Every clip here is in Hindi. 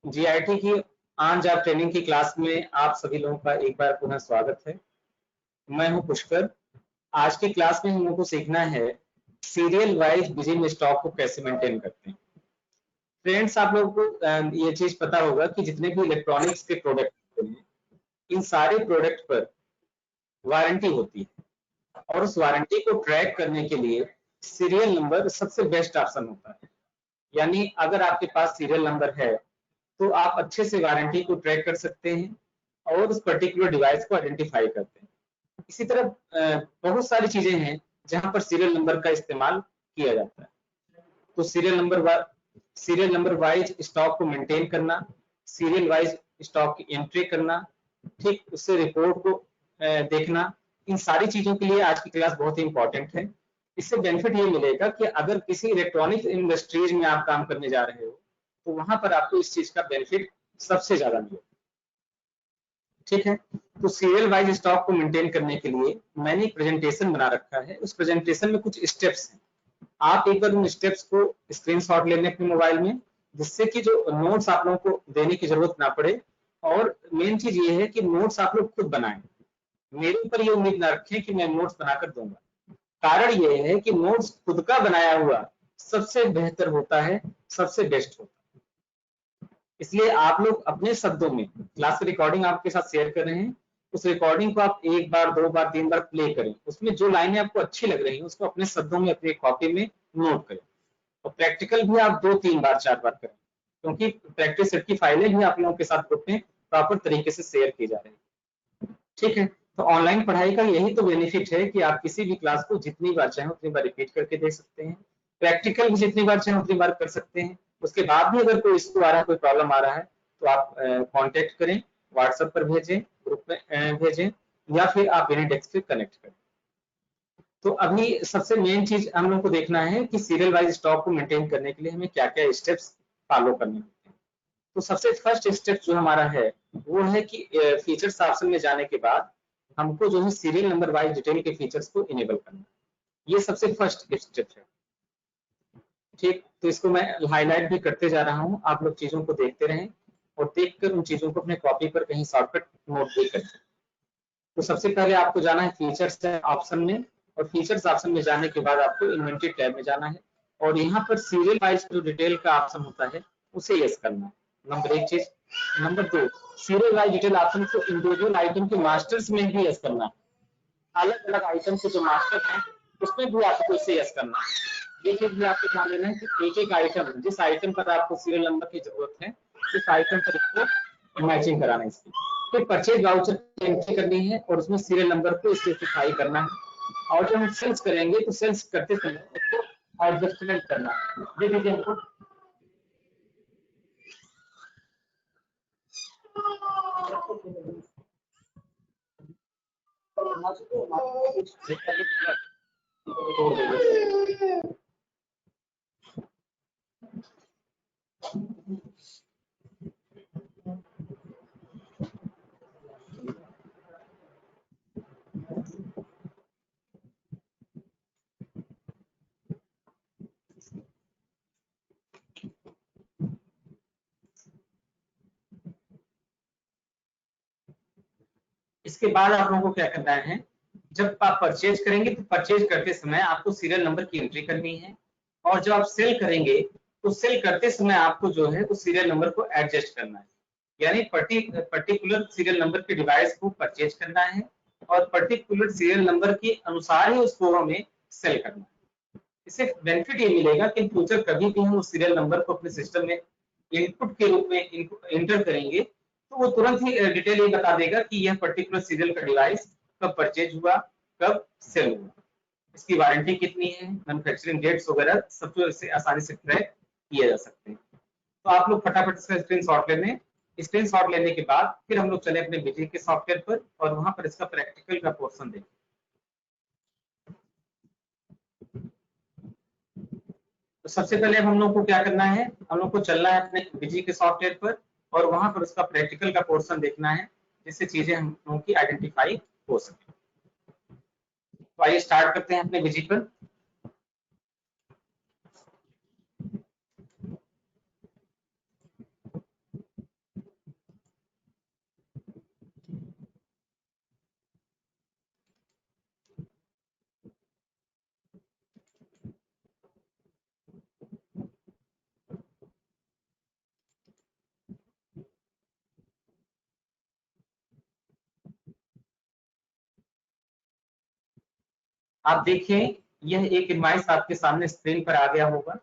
जीआईटी की ऑन जॉब ट्रेनिंग की क्लास में आप सभी लोगों का एक बार पुनः स्वागत है। मैं हूं पुष्कर। आज की क्लास में हम लोग को सीखना है सीरियल वाइज बिजिंग स्टॉक को कैसे मेंटेन करते हैं। फ्रेंड्स, आप लोगों को ये चीज पता होगा कि जितने भी इलेक्ट्रॉनिक्स के प्रोडक्ट होते हैं, इन सारे प्रोडक्ट पर वारंटी होती है और उस वारंटी को ट्रैक करने के लिए सीरियल नंबर सबसे बेस्ट ऑप्शन होता है। यानी अगर आपके पास सीरियल नंबर है तो आप अच्छे से वारंटी को ट्रैक कर सकते हैं और उस पर्टिकुलर डिवाइस को आइडेंटिफाई करते हैं। इसी तरह बहुत सारी चीजें हैं जहां पर सीरियल नंबर का इस्तेमाल किया जाता है। तो सीरियल नंबर वाइज स्टॉक को मेंटेन करना, सीरियल वाइज स्टॉक की एंट्री करना, ठीक उससे रिपोर्ट को देखना, इन सारी चीजों के लिए आज की क्लास बहुत ही इंपॉर्टेंट है। इससे बेनिफिट ये मिलेगा कि अगर किसी इलेक्ट्रॉनिक इंडस्ट्रीज में आप काम करने जा रहे हो तो वहां पर आपको इस चीज का बेनिफिट सबसे ज्यादा मिलेगा। ठीक है, तो सीरियल वाइज स्टॉक को मेंटेन करने के लिए मैंने एक प्रेजेंटेशन बना रखा है। उस प्रेजेंटेशन में कुछ स्टेप्स हैं। आप एक बार उन स्टेप्स को स्क्रीनशॉट ले लें अपने मोबाइल में, जिससे कि जो नोट्स आप लोगों को देने की जरूरत ना पड़े। और मेन चीज ये है कि नोट्स आप लोग खुद बनाएं। मेरे ऊपर ये उम्मीद ना रखें कि मैं नोट्स बनाकर दूंगा। कारण ये है कि नोट्स खुद का बनाया हुआ सबसे बेहतर होता है, सबसे बेस्ट होता है। इसलिए आप लोग अपने शब्दों में क्लास की रिकॉर्डिंग आपके साथ शेयर कर रहे हैं, उस रिकॉर्डिंग को आप एक बार, दो बार, तीन बार प्ले करें। उसमें जो लाइनें आपको अच्छी लग रही हैं उसको अपने शब्दों में, अपनी कॉपी में नोट करें। और प्रैक्टिकल भी आप 2, 3 बार, 4 बार करें, क्योंकि प्रैक्टिस सेट की फाइलें भी आप लोगों के साथ ग्रुप में प्रॉपर तरीके से शेयर की जा रही है। ठीक है, तो ऑनलाइन पढ़ाई का यही तो बेनिफिट है कि आप किसी भी क्लास को जितनी बार चाहें उतनी बार रिपीट करके देख सकते हैं। प्रैक्टिकल भी जितनी बार चाहें उतनी बार कर सकते हैं। उसके बाद भी अगर कोई इश्यू आ रहा है, कोई प्रॉब्लम आ रहा है, तो आप कांटेक्ट करें, व्हाट्सएप पर भेजें, ग्रुप में भेजें, या फिर आप मेरे डेस्क से कनेक्ट करें। तो अभी सबसे मेन चीज हम लोग को देखना है कि सीरियल वाइज स्टॉक को मेंटेन करने के लिए हमें क्या क्या स्टेप्स फॉलो करने होते हैं। तो सबसे फर्स्ट स्टेप जो हमारा है वो है कि फीचर्स ऑप्शन में जाने के बाद हमको जो है सीरियल नंबर वाइज डिटेल के फीचर्स को इनेबल करना। ये सबसे फर्स्ट स्टेप है। ठीक, तो इसको मैं हाईलाइट भी करते जा रहा हूँ, आप लोग चीजों को देखते रहें और देखकर उन चीजों को अपने कॉपी पर कहीं शॉर्टकट नोट भी करें। तो सबसे पहले आपको जाना है फीचर्स ऑप्शन में, और फीचर्स ऑप्शन में जाने के बाद आपको इन्वेंटरी टैब में जाना है और यहाँ पर सीरियल वाइज जो डिटेल का ऑप्शन होता है उसे यस करना है। नंबर एक चीज। नंबर दो, सीरियल वाइज डिटेल ऑप्शन को इंडिविजुअल आइटम के मास्टर्स में भी यस करना है। अलग अलग आइटम के जो मास्टर हैं उसमें भी आपको इसे यस करना है। ये चीज भी आपको ध्यान देना है कि एक एक आइटम, जिस आइटम पर आपको सीरियल नंबर की जरूरत है, उस आइटम पर इसको मैचिंग कराना है इसकी। फिर परचेज वाउचर की एंट्री करनी है और उसमें सीरियल नंबर को स्पेसिफाई करना है। और जब हम सेल्स करेंगे तो सेल्स करते समय उसको एडजस्टमेंट करना है। ये दीजिए हमको। तोड़ देंगे। इसके बाद आप लोगों को क्या करना है, जब आप परचेज करेंगे तो परचेज करते समय आपको सीरियल नंबर की एंट्री करनी है, और जब आप सेल करेंगे तो सेल करते समय आपको जो है उस सीरियल नंबर को एडजस्ट करना है। यानी पर्टिकुलर सीरियल नंबर के डिवाइस को परचेज करना है और पर्टिकुलर सीरियल नंबर के अनुसार ही उसको हमें सेल करना है। इससे बेनिफिट ये मिलेगा कि फ्यूचर कभी भी हम उस सीरियल नंबर को अपने सिस्टम में इनपुट के रूप में इंटर करेंगे तो वो तुरंत ही डिटेल ये बता देगा कि यह पर्टिकुलर सीरियल का डिवाइस कब परचेज हुआ, कब सेल हुआ, इसकी वारंटी कितनी है, मैन्युफैक्चरिंग डेट्स वगैरह सब तो इससे आसानी से ट्रैक किए जा सकते हैं। तो आप लोग फटाफट इसका स्क्रीनशॉट ले लें। स्क्रीनशॉट लेने के बाद फिर हम लोग चले अपने बिजली के सॉफ्टवेयर पर और वहां पर इसका प्रैक्टिकल का पोर्शन देखें। तो सबसे पहले हम लोग को क्या करना है, हम लोग को चलना है अपने बिजली के सॉफ्टवेयर पर और वहां पर उसका प्रैक्टिकल का पोर्शन देखना है, जिससे चीजें हम लोगों की आइडेंटिफाई हो सके। तो आइए स्टार्ट करते हैं अपने बिजली पर। आप देखें यह एक इनवॉइस आपके सामने स्क्रीन पर आ गया होगा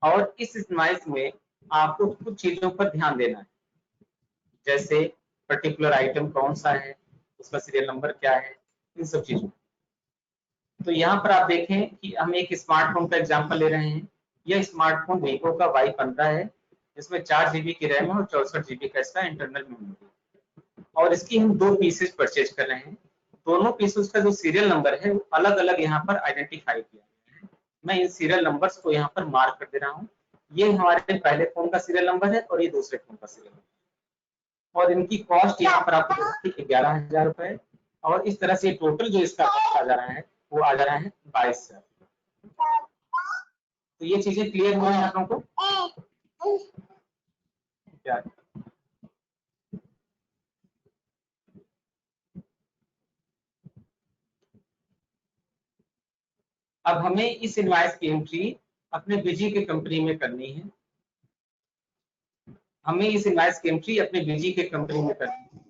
और इस इनवॉइस में आपको कुछ चीजों पर ध्यान देना है, जैसे पर्टिकुलर आइटम कौन सा है, उसका सीरियल नंबर क्या है, इन सब चीजों। तो यहाँ पर आप देखें कि हम एक स्मार्टफोन का एग्जांपल ले रहे हैं। यह स्मार्टफोन वीवो का Y15 है, जिसमें 4 GB की रैम है और 64 GB का इसका इंटरनल मेमोरी है। और इसकी हम 2 पीसेस परचेज कर रहे हैं। दोनों पीसेस का जो सीरियल नंबर है वो अलग अलग यहाँ पर आइडेंटिफाई किया गया है। मैं इन सीरियल नंबर्स को यहाँ पर मार्क कर दे रहा हूँ। ये हमारे पहले फोन का सीरियल नंबर है और ये दूसरे फोन का सीरियल नंबर है, और इनकी कॉस्ट यहाँ पर आपको 11,000 रुपए, और इस तरह से टोटल जो इसका कॉस्ट आ जा रहा है वो आ जा रहा है 22,000। तो ये चीजें क्लियर हुई आप लोगों को क्या? अब हमें इस इनवॉइस की एंट्री अपने बीजी के कंपनी में करनी है। हमें इस इनवॉइस की एंट्री अपने बीजी के कंपनी में करनी है,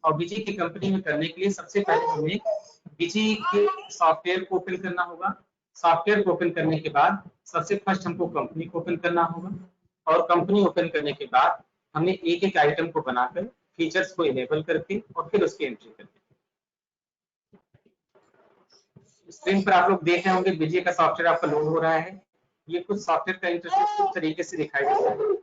और बीजी की कंपनी में करने के लिए सबसे पहले हमें बीजी के सॉफ्टवेयर को ओपन करना होगा। सॉफ्टवेयर को ओपन करने के बाद सबसे फर्स्ट हमको कंपनी को ओपन करना होगा, और कंपनी ओपन करने के बाद हमें एक एक आइटम को बनाकर फीचर्स को इनेबल करके और फिर उसकी एंट्री करके। स्क्रीन पर आप लोग देख रहे होंगे बीजी का सॉफ्टवेयर आपका लोड हो रहा है। ये कुछ सॉफ्टवेयर का इंटरफेस कुछ तरीके से दिखाई देता है।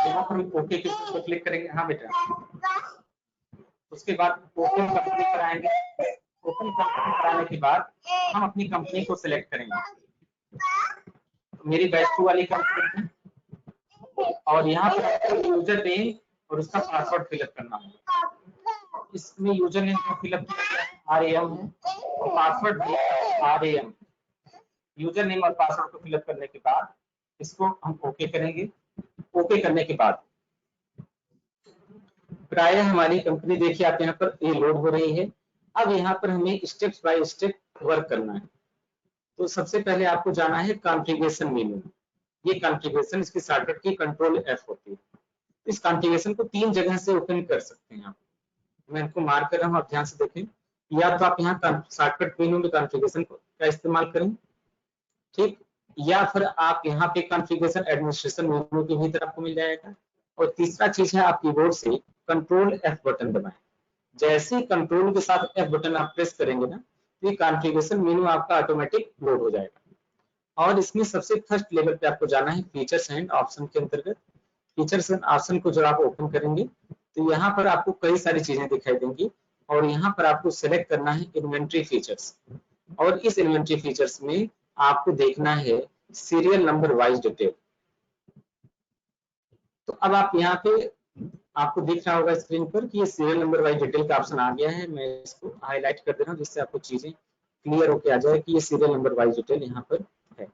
यहाँ पर हम ओके के ऊपर क्लिक करेंगे। हाँ बेटा, उसके बाद ओपन कंपनी पर आएंगे। ओपन कंपनी पर आने के बाद हम अपनी कंपनी को सिलेक्ट करेंगे। तो मेरी बैच 2 वाली कंपनी है, और यहाँ पर यूजर नेम और उसका पासवर्ड फिलअप करना होगा। इसमें यूजर नेम को फिलअप किया RAM है, और पासवर्ड भी RAM। यूजर नेम और पासवर्ड को फिलअप करने के बाद इसको हम ओके करेंगे। ओके करने के बाद प्राय हमारी कंपनी देखिए आप यहाँ पर ये लोड हो रही है। अब यहाँ पर हमें स्टेप बाय स्टेप वर्क करना है। तो सबसे पहले आपको जाना है कॉन्फ़िगरेशन मेनू। ये कॉन्फ़िगरेशन इसकी शॉर्टकट की कंट्रोल F होती है। इस कॉन्फ़िगरेशन को 3 जगह से ओपन कर सकते हैं आप। मैं इनको मार्क कर रहा हूँ, आप ध्यान से देखें। या तो आप यहाँ शॉर्टकट मेनू में कॉन्फ़िगरेशन का इस्तेमाल करें, ठीक, या फिर आप यहाँ पे कॉन्फ़िगरेशन एडमिनिस्ट्रेशन मेनू के भीतर आपको मिल जाएगा। और तीसरा चीज है आप कीबोर्ड से कंट्रोल F बटन दबाएं। जैसे ही कंट्रोल के साथ F बटन आप प्रेस करेंगे ना, तो ये कॉन्फ़िगरेशन मेनू आपका ऑटोमेटिक लोड हो जाएगा। और इसमें सबसे फर्स्ट लेवल पे आपको जाना है फीचर्स एंड ऑप्शन के अंतर्गत। फीचर्स एंड ऑप्शन को जब आप ओपन करेंगे तो यहाँ पर आपको कई सारी चीजें दिखाई देंगी, और यहाँ पर आपको सेलेक्ट करना है इन्वेंट्री फीचर्स। और इस इन्वेंट्री फीचर्स में आपको देखना है सीरियल नंबर वाइज डिटेल। तो अब आप यहाँ पे आपको दिख रहा होगा स्क्रीन पर कि ये सीरियल नंबर वाइज डिटेल का ऑप्शन आ गया है। मैं इसको हाईलाइट कर दे रहा हूँ जिससे आपको चीजें क्लियर होकर आ जाए कि ये सीरियल नंबर वाइज डिटेल यहाँ पर है।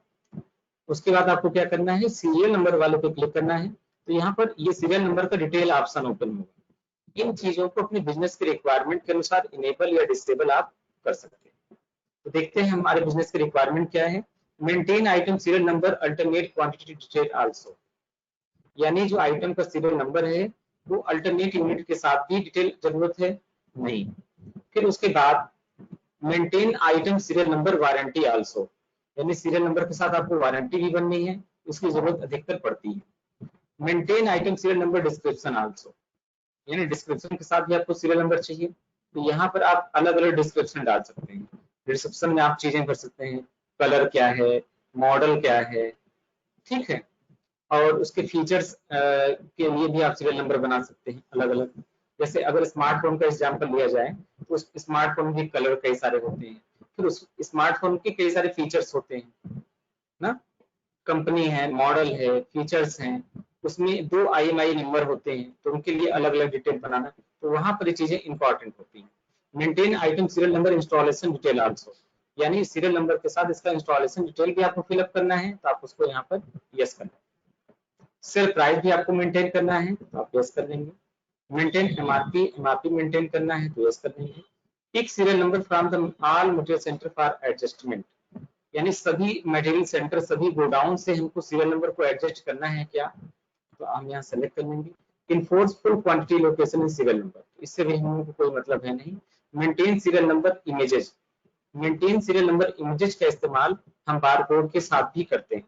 उसके बाद आपको क्या करना है, सीरियल नंबर वाले पे क्लिक करना है। तो यहाँ पर ये सीरियल नंबर का डिटेल ऑप्शन ओपन होगा। इन चीजों को अपने बिजनेस के रिक्वायरमेंट के अनुसार इनेबल या डिसेबल आप कर सकते हैं। तो देखते हैं हमारे बिजनेस की रिक्वायरमेंट क्या है। Maintain item serial number alternate quantity detail also, यानी जो आइटम का सीरियल नंबर है वो अल्टरनेट यूनिट के साथ भी डिटेल जरूरत है नहीं। फिर उसके बाद maintain item serial number warranty also, यानी सीरियल नंबर के साथ आपको वारंटी भी बननी है, इसकी जरूरत अधिकतर पड़ती है। Maintain item serial number description also, यानी डिस्क्रिप्शन के साथ भी आपको सीरियल नंबर चाहिए। तो यहाँ पर आप अलग अलग डिस्क्रिप्शन डाल सकते हैं। डिस्क्रिप्शन में आप चीजें भर सकते हैं, कलर क्या है, मॉडल क्या है, ठीक है, और उसके फीचर्स के लिए भी आप सीरियल नंबर बना सकते हैं अलग अलग। जैसे अगर स्मार्टफोन का एग्जांपल लिया जाए तो उस स्मार्टफोन के कलर कई सारे होते हैं, फिर उस स्मार्टफोन के कई सारे फीचर्स होते हैं ना, कंपनी है, मॉडल है, फीचर्स हैं, उसमें 2 IMEI नंबर होते हैं, तो उनके लिए अलग अलग डिटेल बनाना, तो वहां पर ये चीजें इंपॉर्टेंट होती हैं। Maintain item serial number installation detail also, यानी सीरियल नंबर के साथ इसका इंस्टॉलेशन डिटेल भी आपको फिलअप करना है, तो आप उसको यहाँ पर यस करना है। सेल प्राइस भी आपको मेंटेन करना है तो आप यस कर लेंगे। मेंटेन एमआरपी मेंटेन करना है तो यस कर लेंगे। Pick serial number from the all material centre for adjustment, यानी सभी मटेरियल सेंटर, सभी गोडाउन से हमको सीरियल नंबर को एडजस्ट करना है क्या, तो हम यहाँ सेलेक्ट कर लेंगे। Enforce full quantity location in serial number, इससे भी हम लोग को कोई मतलब है नहीं। Maintain serial number images, maintain serial number images का इस्तेमाल हम बारकोड के साथ भी करते हैं,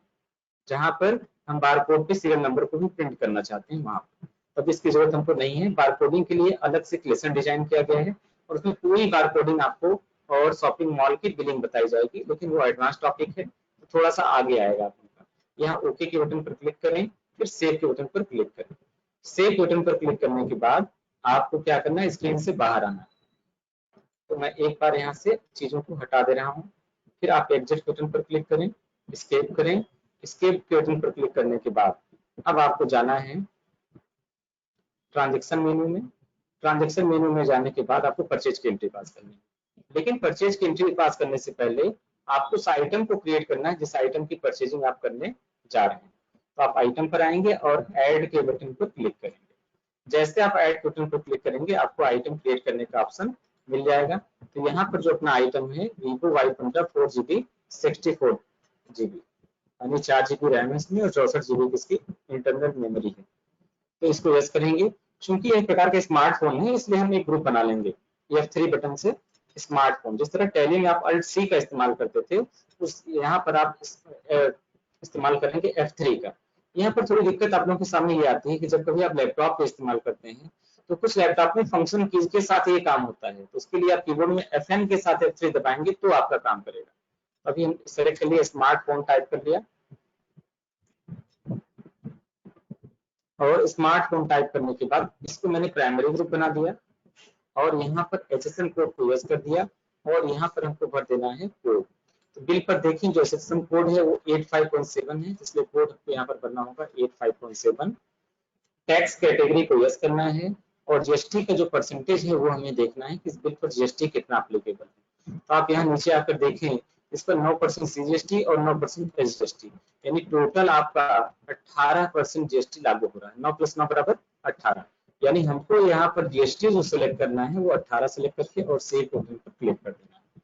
जहां पर हम बारकोड पे सीरियल नंबर को भी प्रिंट करना चाहते हैं वहां पर। तब इसकी जरूरत हमको नहीं है। बारकोडिंग के लिए अलग से लेसन डिजाइन किया गया है और उसमें पूरी बारकोडिंग आपको और शॉपिंग मॉल की बिलिंग बताई जाएगी, लेकिन वो एडवांस टॉपिक है, तो थोड़ा सा आगे आएगा आपका। यहाँ ओके के बटन पर क्लिक करें, फिर सेव के बटन पर क्लिक करें। सेव बटन पर क्लिक करने के बाद आपको क्या करना है, स्क्रीन से बाहर आना है। तो मैं एक बार यहाँ से चीजों को हटा दे रहा हूँ। फिर आप एग्जिट बटन पर क्लिक करें, एस्केप करें। एस्केप के बटन पर क्लिक करने के बाद अब आपको जाना है ट्रांजेक्शन मेन्यू में। ट्रांजेक्शन मेन्यू में जाने के बाद आपको परचेज की एंट्री पास करनी है, लेकिन परचेज की एंट्री पास करने से पहले आपको उस आइटम को क्रिएट करना है जिस आइटम की परचेजिंग आप करने जा रहे हैं। तो आप आइटम पर आएंगे और ऐड के बटन पर क्लिक करेंगे। जैसे आप ऐड बटन पर क्लिक करेंगे आपको आइटम क्रिएट करने का ऑप्शन मिल जाएगा। तो यहाँ पर जो अपना आइटम है Vivo Y15 4GB 64GB, यानी 4GB रैम है इसमें और 64GB की इसकी इंटरनल मेमोरी है। तो इसको यस करेंगे। चूंकि एक प्रकार का स्मार्टफोन है इसलिए हम एक ग्रुप बना लेंगे F3 बटन से। स्मार्टफोन जिस तरह टैली में आप Alt C का इस्तेमाल करते थे, उस यहाँ पर आप इस्तेमाल करेंगे F3 का। यहाँ पर थोड़ी दिक्कत आप लोगों के सामने ये आती है कि जब कभी आप लैपटॉप का इस्तेमाल करते हैं तो कुछ लैपटॉप में फंक्शन कीज के साथ ये काम होता है, तो उसके लिए आप कीबोर्ड में Fn के साथ F3 दबाएंगे तो आपका काम करेगा। अभी हम सेलेक्ट कर लिया, स्मार्टफोन टाइप कर लिया और स्मार्टफोन टाइप करने के बाद इसको मैंने प्राइमरी ग्रुप बना दिया और यहाँ पर HSN कोड को यूज कर दिया और यहाँ पर हमको भर देना है कोड। तो बिल पर देखें जो HSN कोड है वो 85.7 है, इसलिए कोड आपको यहाँ पर भरना होगा 85.7। टैक्स कैटेगरी को यस करना है और जीएसटी का जो परसेंटेज है वो हमें देखना है कि इस बिल पर जीएसटी कितना एप्लीकेबल है। तो आप यहाँ नीचे आकर देखें, इस पर 9% सीजीएसटी और 9% एसजीएसटी, यानी टोटल आपका 18% जीएसटी लागू हो रहा है। 9 + 9 = 18, यानी हमको यहाँ पर जीएसटी जो सिलेक्ट करना है वो 18 सिलेक्ट करके और सेव बटन पर क्लिक कर देना है।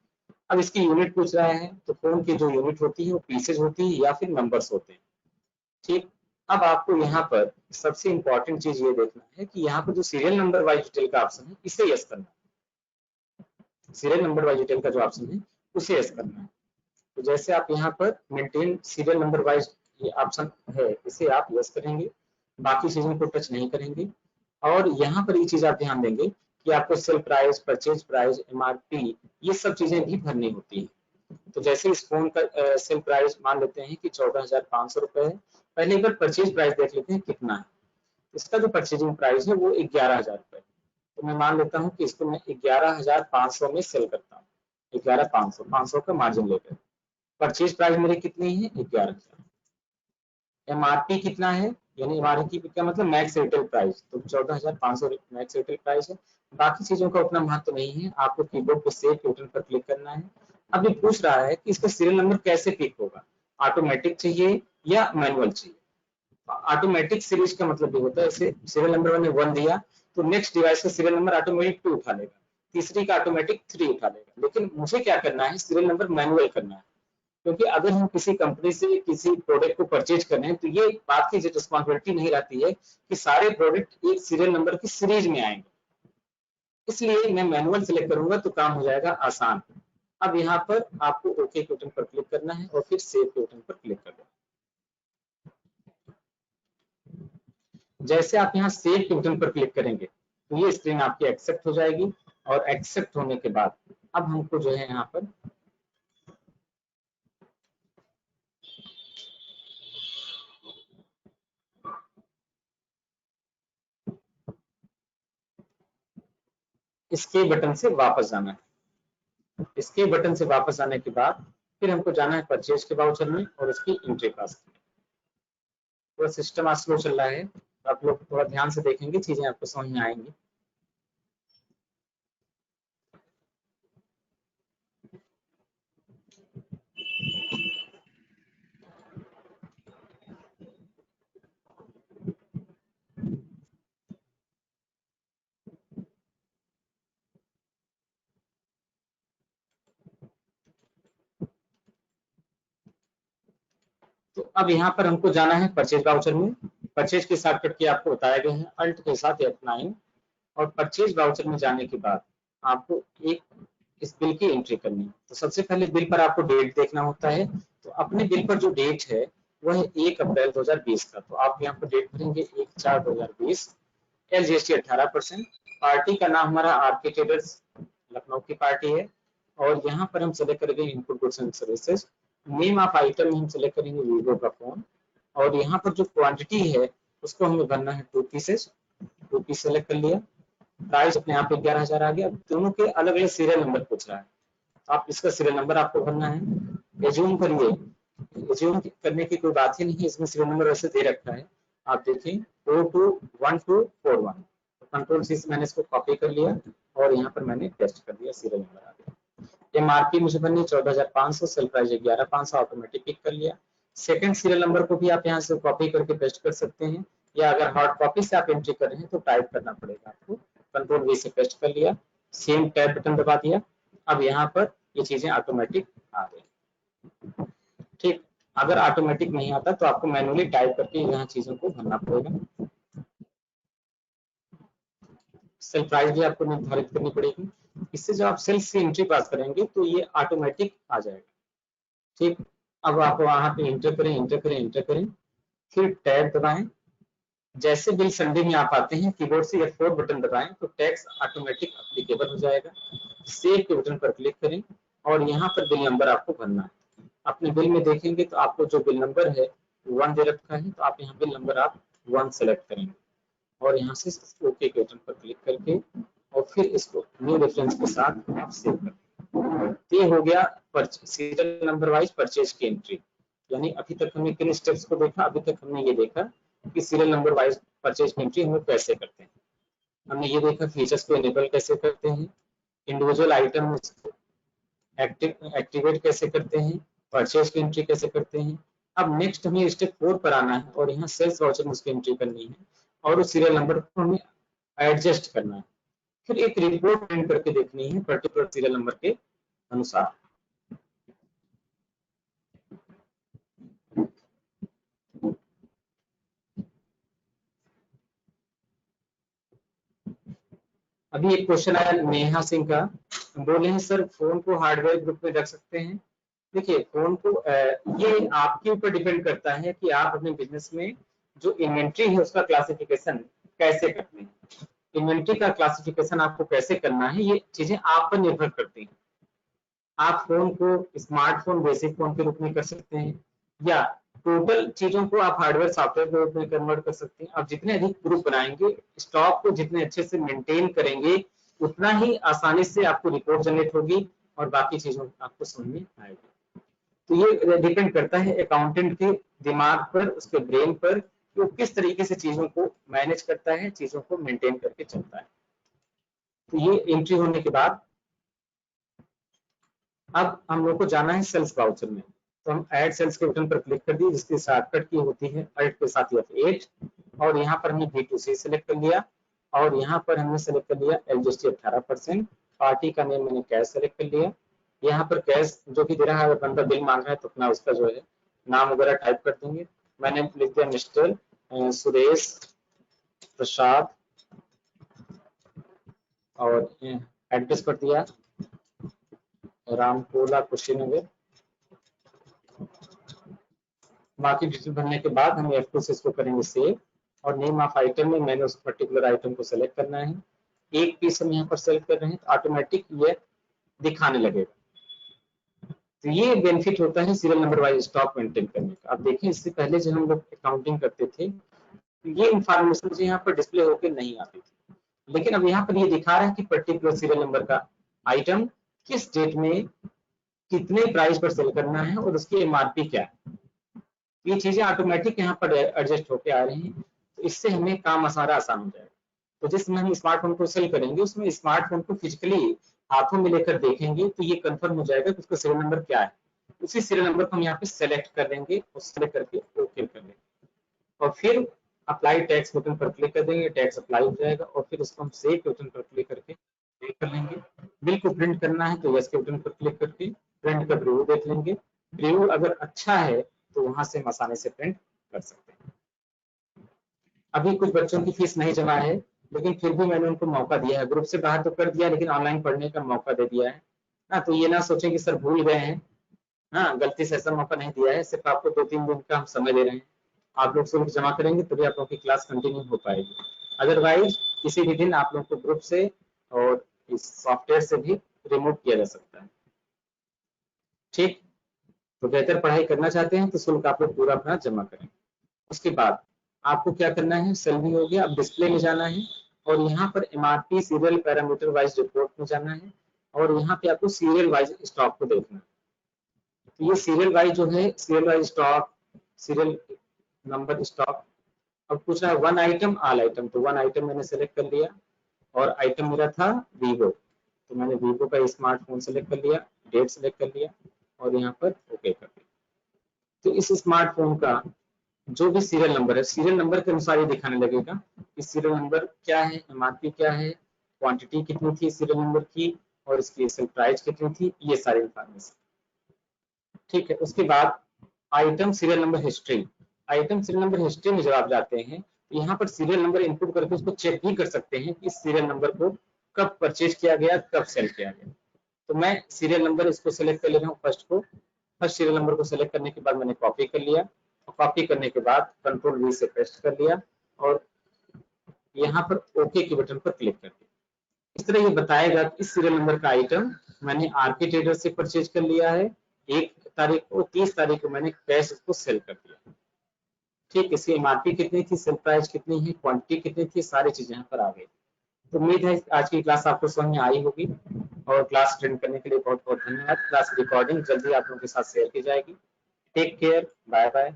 अब इसकी यूनिट पूछ रहा है, तो फोन की जो यूनिट होती है वो पीसेज होती है या फिर नंबर्स होते हैं। ठीक, अब आपको यहाँ पर सबसे इंपॉर्टेंट चीज ये देखना है कि यहाँ पर जो सीरियल नंबर वाइज डिटेल का ऑप्शन है इसे यस करना है। सीरियल नंबर वाइज डिटेल का जो ऑप्शन है उसे यस करना है। तो जैसे आप यहाँ पर मेंटेन सीरियल नंबर वाइज ये ऑप्शन है, इसे आप यस करेंगे, बाकी चीजों को टच नहीं करेंगे। और यहाँ पर ये चीज आप ध्यान देंगे कि आपको sale price, purchase price, MRP ये सब चीजें भी भरनी होती है। तो जैसे इस फोन का सेल प्राइस मान लेते हैं कि 14,500 रुपए है। पहले एक बार परचेज प्राइस देख लेते हैं कितना है। इसका जो परचेजिंग प्राइस है वो 11,000 रुपए। तो मैं मान लेता हूँ कि इसको मैं 11,500 में सेल करता हूँ, 11,500, 500 का मार्जिन लेकर। परचेज प्राइस मेरी कितनी है, 11,000। एमआरपी कितना है, यानी एमआरपी का मतलब मैक्स रिटेल प्राइस, तो 14,500 मैक्स रिटेल प्राइस है। बाकी चीजों का उतना महत्व नहीं है, आपको कीबोर्ड पे सेव के बटन पर क्लिक करना है। अब ये पूछ रहा है कि इसका सीरियल नंबर कैसे पिक होगा, ऑटोमेटिक चाहिए या मैनुअल चाहिए। ऑटोमेटिक सीरीज का मतलब ये होता है, जैसे सीरियल नंबर मैंने 1 दिया तो नेक्स्ट डिवाइस का सीरियल नंबर ऑटोमेटिक 2 उठा लेगा, तीसरी का ऑटोमेटिक 3 उठा लेगा। लेकिन मुझे क्या करना है, सीरियल नंबर मैनुअल करना है, क्योंकि अगर हम किसी कंपनी से किसी प्रोडक्ट को परचेज कर रहे हैं तो ये बात की रिस्पॉन्सिबिलिटी नहीं रहती है कि सारे प्रोडक्ट एक सीरियल नंबर की सीरीज में आएंगे। इसलिए मैं मैनुअल सेलेक्ट करूंगा तो काम हो जाएगा आसान। अब यहाँ पर आपको ओके के बटन पर क्लिक करना है और फिर सेव के बटन पर क्लिक करना है। जैसे आप यहाँ सेव के बटन पर क्लिक करेंगे तो ये स्क्रीन आपकी एक्सेप्ट हो जाएगी और एक्सेप्ट होने के बाद अब हमको जो है यहाँ पर इसके बटन से वापस जाना है। इसके बटन से वापस आने के बाद फिर हमको जाना है परचेज के वाउचर में और उसकी एंट्री पास करनी है। पूरा सिस्टम आज स्लो चल रहा है, आप लोग थोड़ा ध्यान से देखेंगे चीजें आपको समझ में आएंगी। तो अब यहाँ पर हमको जाना है परचेज वाउचर में। परचेज के शॉर्टकट की आपको बताया गया है, अल्ट के साथ F9, और परचेज वाउचर में जाने के बाद आपको एक इस बिल की एंट्री करनी है। तो सबसे पहले बिल पर आपको डेट देखना होता है, तो अपने बिल पर जो डेट है वह है 1 अप्रैल 2020 का, तो आप यहाँ पर डेट भरेंगे 1/4/2020, LGST 18%, पार्टी का नाम हमारा आरके ट्रेडर्स लखनऊ की पार्टी है, और यहाँ पर हम सेलेक्ट करेंगे input goods and services, name of item में हम सेलेक्ट करेंगे वीवो का फोन, और यहाँ पर जो क्वांटिटी है उसको हमें भरना है 2 पीसेस, 2 पीस सेलेक्ट कर लिया, प्राइस अपने आप 11,000 आ गया। दोनों के अलग अलग सीरियल नंबर पूछ रहा है, आप इसका सीरियल नंबर आपको भरना है। एज्यूम करिए, एज्यूम करने की कोई बात ही नहीं है, इसमें सीरियल नंबर वैसे दे रखा है, आप देखें 421241, कंट्रोल सी से मैंने इसको कॉपी कर लिया और यहाँ पर मैंने पेस्ट कर दिया, सीरियल नंबर आ गया। एमआरपी मुझे बननी 14,500, सेल प्राइस 11,500, ऑटोमेटिक पिक कर लिया। सेकंड सीरियल नंबर को भी आप यहाँ से कॉपी करके पेस्ट कर सकते हैं, या अगर हार्ड कॉपी से आप एंट्री कर रहे हैं तो टाइप करना पड़ेगा आपको, कंट्रोल वी से पेस्ट कर लिया, सेम टैब बटन दबा दिया। अब यहाँ पर ये चीजें ऑटोमेटिक आ गई। ठीक, अगर ऑटोमेटिक नहीं आता तो आपको मैनुअली टाइप करके यहाँ चीजों को भरना पड़ेगा। सेल प्राइस भी आपको निर्धारित करनी पड़ेगी, इससे जब आप सेल्स से एंट्री पास करेंगे तो ये ऑटोमेटिक आ जाएगा। ठीक, अब आप वहां पे एंटर करें, एंटर करें, एंटर करें, फिर टैब दबाएं। जैसे बिल संडे में आप आते हैं, कीबोर्ड से F4 बटन दबाएं तो टैक्स ऑटोमेटिक एप्लीकेबल हो जाएगा। सेव के बटन पर क्लिक करें और यहाँ पर बिल नंबर आपको भरना है। अपने बिल में देखेंगे तो आपको जो बिल नंबर है 1 दे रखा है, तो आप यहाँ बिल नंबर आप 1 सेलेक्ट करेंगे और यहाँ से ओके के बटन पर क्लिक करके और फिर इसको न्यू रेफरेंस के साथ आप सेव कर दें। ये हो गया सीरियल नंबर वाइज परचेज की एंट्री। यानी अभी तक हमने किन स्टेप्स को देखा, अभी तक हमने ये देखा कि सीरियल नंबर वाइज परचेज की एंट्री हम कैसे करते हैं। हमने ये देखा फीचर्स को इनेबल कैसे करते हैं, इंडिविजुअल आइटम एक्टिवेट कैसे करते हैं, परचेज की एंट्री कैसे करते हैं। अब नेक्स्ट हमें स्टेप 4 पर आना है और यहाँ सेल्स वाउचर में उसकी एंट्री करनी है और उस सीरियल नंबर को हमें एडजस्ट करना है। फिर एक रिपोर्ट प्रिंट करके देखनी है पर्टिकुलर सीरियल नंबर के अनुसार। अभी एक क्वेश्चन आया नेहा सिंह का, बोले हैं सर फोन को हार्डवेयर ग्रुप में रख सकते हैं। देखिए फोन को ये आपके ऊपर डिपेंड करता है कि आप अपने बिजनेस में जो इन्वेंट्री है उसका क्लासिफिकेशन कैसे करते हैं। इन्वेंट्री का क्लासिफिकेशन आपको कैसे करना है ये चीजें आप पर निर्भर करती हैं। आप फोन को स्मार्टफोन बेसिक फोन के रूप में कर सकते हैं या टोटल चीजों को आप हार्डवेयर सॉफ्टवेयर के रूप में कन्वर्ट कर सकते हैं। आप जितने अधिक ग्रुप बनाएंगे, स्टॉक को जितने अच्छे से मेंटेन करेंगे, उतना ही आसानी से आपको रिपोर्ट जनरेट होगी और बाकी चीजों आपको समझ में आएगी। तो ये डिपेंड करता है अकाउंटेंट के दिमाग पर, उसके ब्रेन पर, कि वो किस तरीके से चीजों को मैनेज करता है, चीजों को मेंटेन करके चलता है। तो ये एंट्री होने के बाद अब हम लोग को जाना है सेल्स वाउचर में, तो हम ऐड सेल्स के बटन पर क्लिक कर दिए, जिसकी शॉर्टकट की होती है अल्ट के साथ F8, और यहाँ पर हमने B2C सेलेक्ट कर लिया और यहाँ पर हमने सेलेक्ट कर लिया LGST 18%, पार्टी का नेम मैंने कैश सेलेक्ट कर लिया। यहाँ पर कैश जो भी दे रहा है, बंदा बिल मांग रहा है तो अपना उसका जो है नाम वगैरह टाइप कर देंगे। मैंने लिख दिया मिस्टर सुरेश प्रसाद और एड्रेस पर दिया रामकोला कुशीनगर। बाकी डिटेल भरने के बाद हम F2 से इसको करेंगे सेव और नेम ऑफ आइटम में मैंने उस पर्टिकुलर आइटम को सेलेक्ट करना है। एक पीस हम यहाँ पर सेलेक्ट कर रहे हैं तो ऑटोमेटिक ये दिखाने लगेगा। तो ये बेनिफिट होता है serial number wise stock maintain करने का। अब देखिए इससे पहले जब हम लोग अकाउंटिंग करते थे ये इंफॉर्मेशन मुझे यहाँ पर डिस्प्ले होकर नहीं आती थी, लेकिन अब यहाँ पर ये दिखा रहा है कि पर्टिकुलर सीरियल नंबर का आइटम किस डेट में कितने प्राइस पर सेल करना है और उसकी एमआरपी क्या है। ये चीजें ऑटोमेटिक यहाँ पर एडजस्ट होके आ रही हैं, तो इससे हमें काम सारा आसान हो जाएगा। तो जिस समय हम स्मार्टफोन को सेल करेंगे उसमें स्मार्टफोन को फिजिकली हाथों में लेकर देखेंगे तो ये कंफर्म हो जाएगा कि उसका सीरियल नंबर क्या है। उसी सीरियल नंबर को हम यहाँ पे सेलेक्ट कर देंगे और सेलेक्ट करके ओके कर देंगे और फिर अप्लाई टैक्स बटन पर क्लिक कर देंगे, टैक्स अप्लाई हो जाएगा और फिर उसको हम सेव के बटन पर क्लिक करके पे कर लेंगे। बिल को प्रिंट करना है तो यस के बटन पर क्लिक करके प्रिंट का प्रीव्यू देख लेंगे। प्रीव्यू अगर अच्छा है तो वहां से हम आसानी से प्रिंट कर सकते हैं। अभी कुछ बच्चों की फीस नहीं जमा है, लेकिन फिर भी मैंने उनको मौका दिया है, ग्रुप से बाहर तो कर दिया लेकिन ऑनलाइन पढ़ने का मौका दे दिया है। हाँ, तो ये ना सोचें कि सर भूल गए हैं, हाँ गलती से ऐसा मौका नहीं दिया है, सिर्फ आपको 2-3 दिन का हम समय दे रहे हैं। आप लोग शुल्क जमा करेंगे तभी आप लोग की क्लास कंटिन्यू हो पाएगी, अदरवाइज किसी भी दिन आप लोग को ग्रुप से और इस सॉफ्टवेयर से भी रिमूव किया जा सकता है। ठीक, तो बेहतर पढ़ाई करना चाहते हैं तो शुल्क आप लोग पूरा अपना जमा करें। उसके बाद आपको क्या करना है, सैलरी हो गया, अब डिस्प्ले में जाना है और यहाँ पर MRP serial parameter wise report में जाना है और यहाँ पे आपको सीरियल वाइज स्टॉक को देखना है। तो ये सीरियल वाइज जो है, serial wise stock, serial number stock, अब पूछ रहा है वन आइटम ऑल आइटम, तो वन आइटम मैंने सेलेक्ट कर लिया और आइटम मेरा था वीवो, तो मैंने वीवो का स्मार्टफोन सेलेक्ट कर लिया, डेट सेलेक्ट कर लिया और यहाँ पर ओके कर दिया। तो इस स्मार्टफोन का जो भी सीरियल नंबर है, सीरियल नंबर के अनुसार ही दिखाने लगेगा कि सीरियल नंबर क्या है, एमआरपी क्या है, क्वांटिटी कितनी थी सीरियल नंबर की और इसकी सेल प्राइस कितनी थी, ये सारी इंफॉर्मेशन। ठीक है, उसके बाद item serial number history, item serial number history में जब आप जाते हैं तो यहाँ पर सीरियल नंबर इनपुट करके उसको चेक भी कर सकते हैं कि इस सीरियल नंबर को कब परचेज किया गया, कब सेल किया गया। तो मैं सीरियल नंबर इसको सेलेक्ट कर ले रहा हूँ, फर्स्ट सीरियल नंबर को सेलेक्ट करने के बाद मैंने कॉपी कर लिया, कॉपी करने के बाद कंट्रोल वी से पेस्ट कर लिया और यहाँ पर ओके के बटन पर क्लिक कर दिया। इस तरह ये बताएगा कि इस सीरियल नंबर का आइटम मैंने आरके ट्रेडर से परचेज कर लिया है, 1 तारीख को, 30 तारीख को मैंने कैश इसको सेल कर दिया। ठीक, इसकी एमआरपी कितनी थी, सेल प्राइस कितनी है, क्वांटिटी कितनी थी, सारी चीजें यहाँ पर आ गई। तो उम्मीद है आज की क्लास आपको समझ में आई होगी और क्लास अटेंड करने के लिए बहुत बहुत धन्यवाद। क्लास रिकॉर्डिंग जल्दी आप लोगों के साथ शेयर की जाएगी। Take care, bye bye.